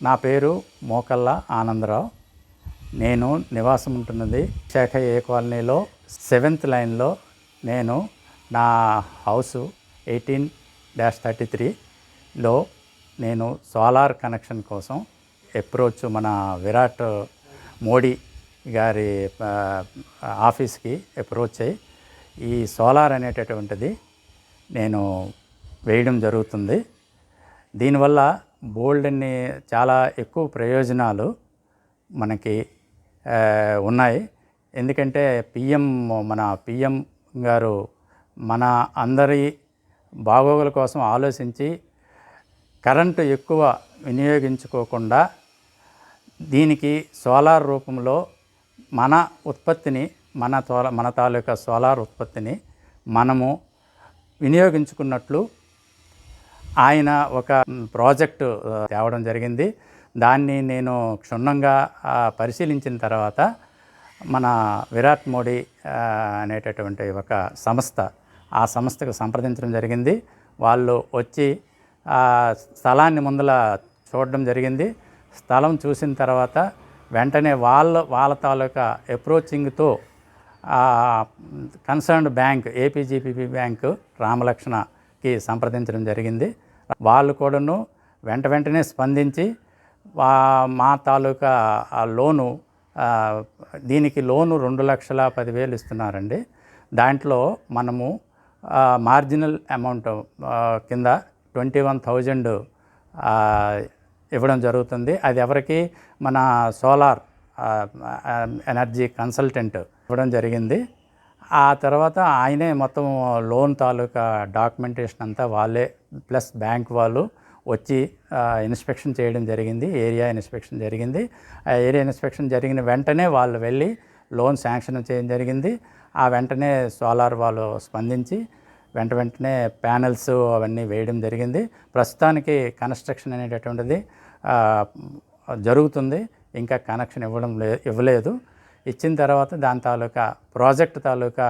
నా పేరు మోకళ్ళ ఆనందరావు. నేను నివాసం ఉంటున్నది విశాఖ ఏ కాలనీలో 7th లైన్లో. నేను నా హౌసు 18-33లో నేను సోలార్ కనెక్షన్ కోసం అప్రోచ్ మన విరాట్ మోడీ గారి ఆఫీస్కి అప్రోచ్ అయ్యి ఈ సోలార్ అనేటటువంటిది నేను వేయడం జరుగుతుంది. దీనివల్ల బోల్డన్ని చాలా ఎక్కువ ప్రయోజనాలు మనకి ఉన్నాయి. ఎందుకంటే మన పిఎం గారు మన అందరి బాగోగుల కోసం ఆలోచించి కరెంటు ఎక్కువ వినియోగించుకోకుండా దీనికి సోలార్ రూపంలో మన ఉత్పత్తిని మన తాలూకా సోలార్ ఉత్పత్తిని మనము వినియోగించుకున్నట్లు ఆయన ఒక ప్రాజెక్టు తేవడం జరిగింది. దాన్ని నేను క్షుణ్ణంగా పరిశీలించిన తర్వాత మన విరాట్ మోడీ అనేటటువంటి ఒక సంస్థ, ఆ సంస్థకు సంప్రదించడం జరిగింది. వాళ్ళు వచ్చి స్థలాన్ని ముందల చూడడం జరిగింది. స్థలం చూసిన తర్వాత వెంటనే వాళ్ళ తాలూకా అప్రోచింగ్తో కన్సర్న్డ్ బ్యాంక్ ఏపీజీపీబీ బ్యాంకు రామలక్ష్మణకి సంప్రదించడం జరిగింది. వాళ్ళు కూడాను వెంటనే స్పందించి మా తాలూకా లోను, దీనికి లోను 2,10,000 ఇస్తున్నారండి. దాంట్లో మనము మార్జినల్ అమౌంట్ కింద 21,000 ఇవ్వడం జరుగుతుంది. అది ఎవరికి? మన సోలార్ ఎనర్జీ కన్సల్టెంట్ ఇవ్వడం జరిగింది. ఆ తర్వాత ఆయనే మొత్తం లోన్ తాలూకా డాక్యుమెంటేషన్ అంతా వాళ్ళే ప్లస్ బ్యాంక్ వాళ్ళు వచ్చి ఇన్స్పెక్షన్ చేయడం జరిగింది. ఏరియా ఇన్స్పెక్షన్ జరిగింది. ఆ ఏరియా ఇన్స్పెక్షన్ జరిగిన వెంటనే వాళ్ళు వెళ్ళి లోన్ శాంక్షన్ చేయడం జరిగింది. ఆ వెంటనే సోలార్ వాళ్ళు స్పందించి వెంటనే ప్యానెల్స్ అవన్నీ వేయడం జరిగింది. ప్రస్తుతానికి కన్స్ట్రక్షన్ అనేటటువంటిది జరుగుతుంది. ఇంకా కనెక్షన్ ఇవ్వలేదు. ఇచ్చిన తర్వాత దాని తాలూకా ప్రాజెక్ట్ తాలూకా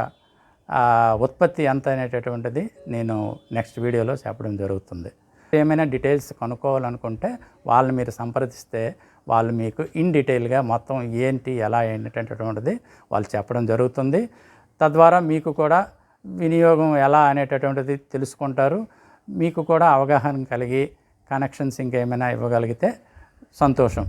ఉత్పత్తి ఎంత అనేటటువంటిది నేను నెక్స్ట్ వీడియోలో చెప్పడం జరుగుతుంది. ఏమైనా డీటెయిల్స్ కనుక్కోవాలనుకుంటే వాళ్ళని మీరు సంప్రదిస్తే వాళ్ళు మీకు ఇన్ డీటెయిల్గా మొత్తం ఏంటి ఎలా అనేటటువంటిది వాళ్ళు చెప్పడం జరుగుతుంది. తద్వారా మీకు కూడా వినియోగం ఎలా అనేటటువంటిది తెలుసుకుంటారు. మీకు కూడా అవగాహన కలిగి కనెక్షన్స్ ఇంకేమైనా ఇవ్వగలిగితే సంతోషం.